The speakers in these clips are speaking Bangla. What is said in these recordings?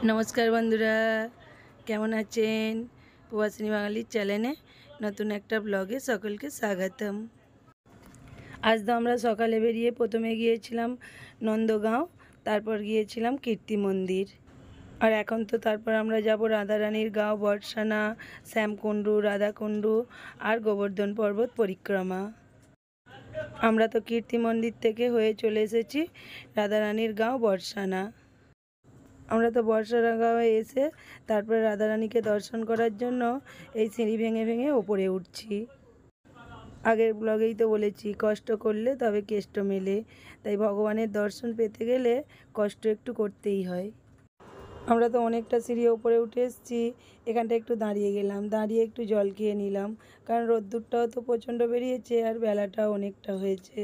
নমস্কার বন্ধুরা, কেমন আছেন? প্রবাসিনী বাঙালির চ্যানেলে নতুন একটা ব্লগে সকলকে স্বাগতম। আজ তো আমরা সকালে বেরিয়ে প্রথমে গিয়েছিলাম নন্দগাঁও, তারপর গিয়েছিলাম কীর্তি মন্দির, আর এখন তো তারপর আমরা যাব রাধারানীর গাঁও, বর্ষানা, শ্যামকুণ্ডু, রাধাকুণ্ডু আর গোবর্ধন পর্বত পরিক্রমা। আমরা তো কীর্তি মন্দির থেকে হয়ে চলে এসেছি রাধারানীর গাঁও বর্ষানা। আমরা তো বর্ষানা গাঁয়ে এসে তারপরে রাধারানীকে দর্শন করার জন্য এই সিঁড়ি ভেঙে ভেঙে ওপরে উঠছি। আগের ব্লগেই তো বলেছি, কষ্ট করলে তবে কেষ্ট মেলে, তাই ভগবানের দর্শন পেতে গেলে কষ্ট একটু করতেই হয়। আমরা তো অনেকটা সিঁড়ি ওপরে উঠে এসেছি, এখানটা একটু দাঁড়িয়ে গেলাম, দাঁড়িয়ে একটু জল খেয়ে নিলাম, কারণ রোদ্দুরটাও তো প্রচণ্ড বেরিয়েছে আর বেলাটাও অনেকটা হয়েছে।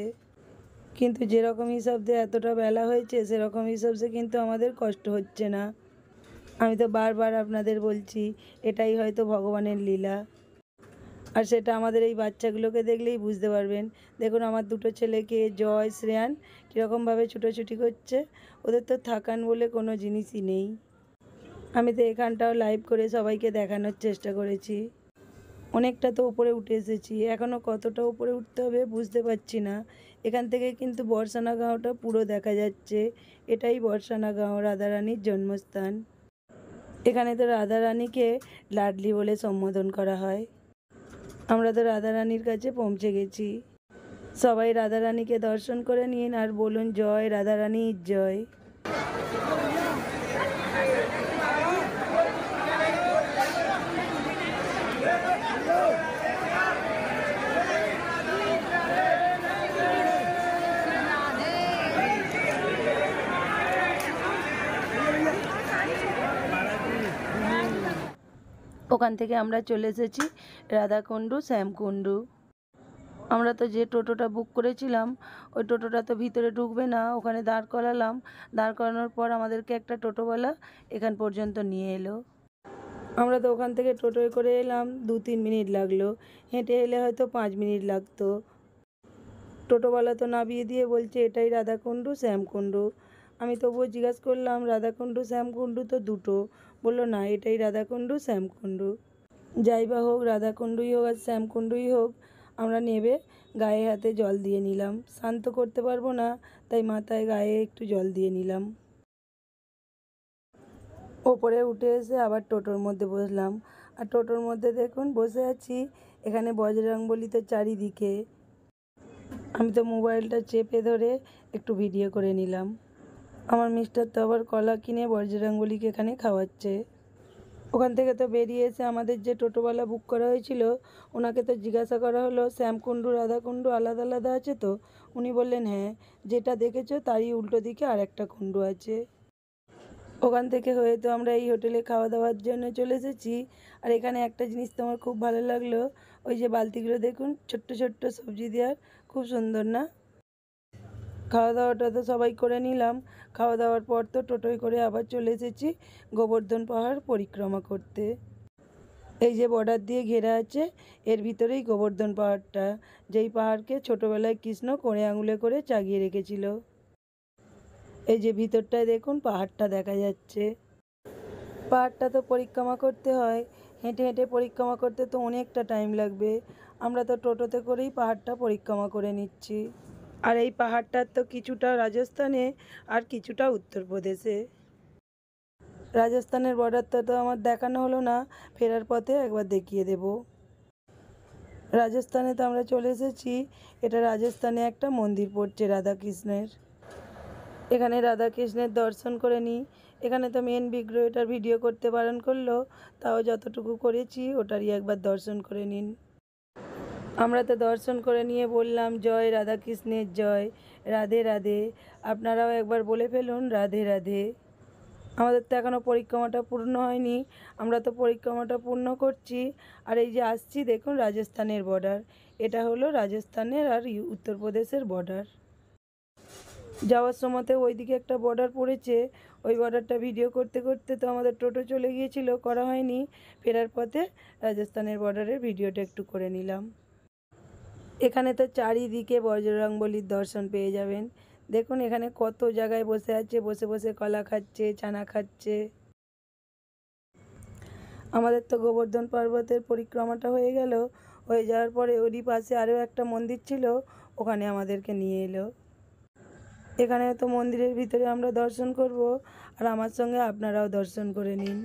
কিন্তু যেরকম হিসাব দিয়ে এতটা বেলা হয়েছে সেরকম হিসাবে কিন্তু আমাদের কষ্ট হচ্ছে না। আমি তো বারবার আপনাদের বলছি, এটাই হয়তো ভগবানের লীলা। আর সেটা আমাদের এই বাচ্চাগুলোকে দেখলেই বুঝতে পারবেন। দেখুন আমার দুটো ছেলেকে, জয়, শ্রেয়ান, কীরকমভাবে ছুটোছুটি করছে। ওদের তো থাকান বলে কোনো জিনিসই নেই। আমি তো এখানটাও লাইভ করে সবাইকে দেখানোর চেষ্টা করেছি। অনেকটা তো উপরে উঠে এসেছি, এখনও কতটা উপরে উঠতে হবে বুঝতে পারছি না। এখান থেকে কিন্তু বর্ষানা গাঁওটা পুরো দেখা যাচ্ছে। এটাই বর্ষানা গাঁও, রাধারানীর জন্মস্থান। এখানে তো রাধারানীকে লাডলি বলে সম্বোধন করা হয়। আমরা তো রাধারানীর কাছে পৌঁছে গেছি। সবাই রাধারানীকে দর্শন করে নিন আর বলুন জয় রাধারানীর জয়। ওখান থেকে আমরা চলে এসেছি রাধাকুণ্ডু, শ্যামকুণ্ডু। আমরা তো যে টোটোটা বুক করেছিলাম ওই টোটোটা তো ভিতরে ঢুকবে না, ওখানে দাঁড় করালাম। দাঁড় করানোর পর আমাদেরকে একটা টোটোওয়ালা এখান পর্যন্ত নিয়ে এলো। আমরা তো ওখান থেকে টোটোয় করে এলাম, 2-3 মিনিট লাগলো। হেঁটে এলে হয়তো 5 মিনিট লাগতো। টোটোওয়ালা তো নামিয়ে দিয়ে বলছে এটাই রাধাকুণ্ডু, শ্যামকুণ্ডু। আমি তবুও জিজ্ঞাসা করলাম রাধাকুণ্ডু শ্যামকুণ্ডু তো দুটো। বললো না, এটাই রাধাকুণ্ডু, শ্যামকুণ্ডু। যাই বা হোক, রাধাকুণ্ডুই হোক আর শ্যামকুণ্ডুই হোক, আমরা নেবে গায়ে হাতে জল দিয়ে নিলাম। স্নান তো করতে পারবো না, তাই মাথায় গায়ে একটু জল দিয়ে নিলাম। ওপরে উঠে এসে আবার টোটোর মধ্যে বসলাম, আর টোটোর মধ্যে দেখুন বসে আছি, এখানে বজরংবলী তো চারিদিকে। আমি তো মোবাইলটা চেপে ধরে একটু ভিডিও করে নিলাম। আমার মিস্টার তো আবার কলা কিনে বজরংবলীকে এখানে খাওয়াচ্ছে। ওখান থেকে তো বেরিয়ে এসে আমাদের যে টোটোওয়ালা বুক করা হয়েছিল ওনাকে তো জিজ্ঞাসা করা হলো শ্যামকুণ্ডু রাধাকুণ্ডু আলাদা আলাদা আছে তো? উনি বললেন হ্যাঁ, যেটা দেখেছো তারই উল্টো দিকে আর একটা কুণ্ডু আছে। ওখান থেকে হয়ে তো আমরা এই হোটেলে খাওয়া দাওয়ার জন্য চলে এসেছি। আর এখানে একটা জিনিস তো আমার খুব ভালো লাগলো, ওই যে বালতিগুলো দেখুন, ছোট্ট ছোট্ট সবজি দেওয়ার, খুব সুন্দর না? খাওয়া দাওয়াটা তো সবাই করে নিলাম। খাওয়া দাওয়ার পর তো টোটোয় করে আবার চলে এসেছি গোবর্ধন পাহাড় পরিক্রমা করতে। এই যে বর্ডার দিয়ে ঘেরা আছে, এর ভিতরেই গোবর্ধন পাহাড়টা, যেই পাহাড়কে ছোটোবেলায় কৃষ্ণ কোড়ে আঙুলে করে চাগিয়ে রেখেছিল। এই যে ভিতরটায় দেখুন পাহাড়টা দেখা যাচ্ছে। পাহাড়টা তো পরিক্রমা করতে হয়, হেঁটে হেঁটে পরিক্রমা করতে তো অনেকটা টাইম লাগবে। আমরা তো টোটোতে করেই পাহাড়টা পরিক্রমা করে নিচ্ছি। আর এই পাহাড়টার তো কিছুটা রাজস্থানে আর কিছুটা উত্তরপ্রদেশে। রাজস্থানের বর্ডারটা তো আমার দেখানো হলো না, ফেরার পথে একবার দেখিয়ে দেব। রাজস্থানে তো আমরা চলে এসেছি। এটা রাজস্থানে একটা মন্দির পড়ছে রাধাকৃষ্ণের। এখানে রাধাকৃষ্ণের দর্শন করে নিই। এখানে তো মেন বিগ্রহ, এটার ভিডিও করতে বারণ করলো, তাও যতটুকু করেছি ওটারই একবার দর্শন করে নিন। আমরা তো দর্শন করে নিয়ে বললাম জয় রাধাকৃষ্ণের জয়, রাধে রাধে। আপনারাও একবার বলে ফেলুন রাধে রাধে। আমাদের তো এখনও পরিক্রমাটা পূর্ণ হয়নি, আমরা তো পরিক্রমাটা পূর্ণ করছি। আর এই যে আসছি দেখুন রাজস্থানের বর্ডার, এটা হলো রাজস্থানের আর উত্তরপ্রদেশের বর্ডার। যাওয়ার সময়তে ওইদিকে একটা বর্ডার পড়েছে, ওই বর্ডারটা ভিডিও করতে করতে তো আমাদের টোটো চলে গিয়েছিল, করা হয়নি। ফেরার পথে রাজস্থানের বর্ডারের ভিডিওটা একটু করে নিলাম। এখানে তো চারিদিকে বজরংবলীর দর্শন পেয়ে যাবেন। দেখুন এখানে কত জায়গায় বসে আছে, বসে বসে কলা খাচ্ছে, চানা খাচ্ছে। আমাদের তো গোবর্ধন পর্বতের পরিক্রমাটা হয়ে গেল, হয়ে যাওয়ার পরে ওরই পাশে আরও একটা মন্দির ছিল, ওখানে আমাদেরকে নিয়ে এলো। এখানে তো মন্দিরের ভিতরে আমরা দর্শন করব, আর আমার সঙ্গে আপনারাও দর্শন করে নিন।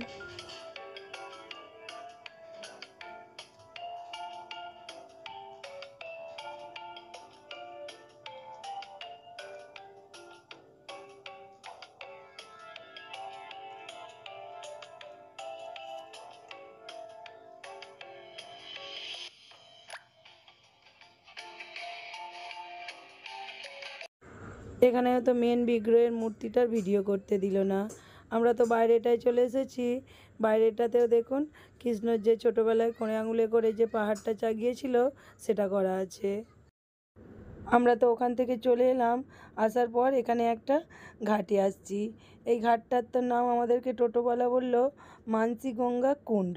এখানে তো মেন বিগ্রহের মূর্তিটার ভিডিও করতে দিল না। আমরা তো বাইরেটায় চলে এসেছি। বাইরেটাতেও দেখুন কৃষ্ণর যে ছোটোবেলায় কোণে আঙুলে করে যে পাহাড়টা চাগিয়েছিল সেটা করা আছে। আমরা তো ওখান থেকে চলে এলাম, আসার পর এখানে একটা ঘাটে আসছি। এই ঘাটটার তো নাম আমাদেরকে টোটোওয়ালা বলল মানসীগঙ্গা কুণ্ড।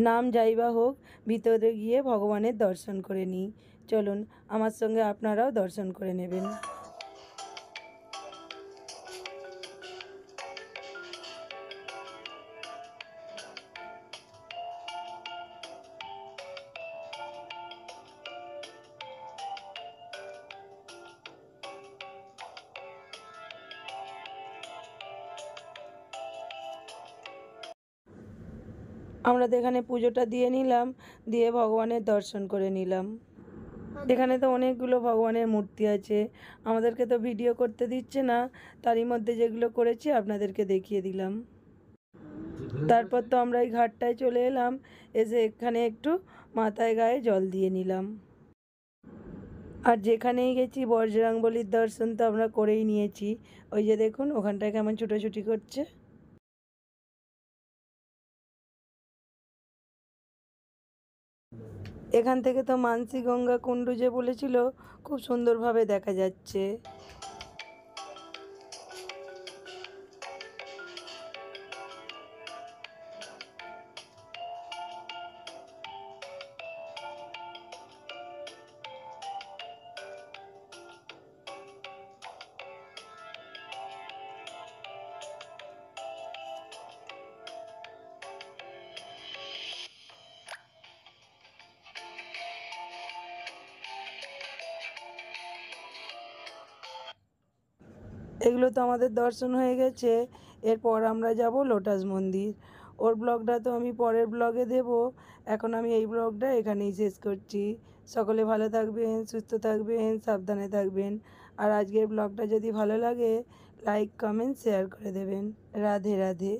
নাম যাই বা হোক, ভিতরে গিয়ে ভগবানের দর্শন করে নিই। চলুন, আমার সঙ্গে আপনারাও দর্শন করে নেবেন। আমরা তো এখানে পুজোটা দিয়ে নিলাম, দিয়ে ভগবানের দর্শন করে নিলাম। এখানে তো অনেকগুলো ভগবানের মূর্তি আছে, আমাদেরকে তো ভিডিও করতে দিচ্ছে না, তারই মধ্যে যেগুলো করেছি আপনাদেরকে দেখিয়ে দিলাম। তারপর তো আমরা এই ঘাটটায় চলে এলাম, এসে এখানে একটু মাথায় গায়ে জল দিয়ে নিলাম। আর যেখানেই গেছি বজরংবলীর দর্শন তো আমরা করেই নিয়েছি। ওই যে দেখুন ওখানটায় কেমন ছুটোছুটি করছে। এখান থেকে তো মানসীগঙ্গা কুণ্ড যে বলেছিল খুব সুন্দরভাবে দেখা যাচ্ছে। এগুলো তো আমাদের দর্শন হয়ে গেছে। এরপর আমরা যাব লোটাস মন্দির। ওর ব্লগটা তো আমি পরের ব্লগে দেব। এখন আমি এই ব্লগটা এখানেই শেষ করছি। সকলে ভালো থাকবেন, সুস্থ থাকবেন, সাবধানে থাকবেন। আর আজকের ব্লগটা যদি ভালো লাগে লাইক কমেন্ট শেয়ার করে দেবেন। রাধে রাধে।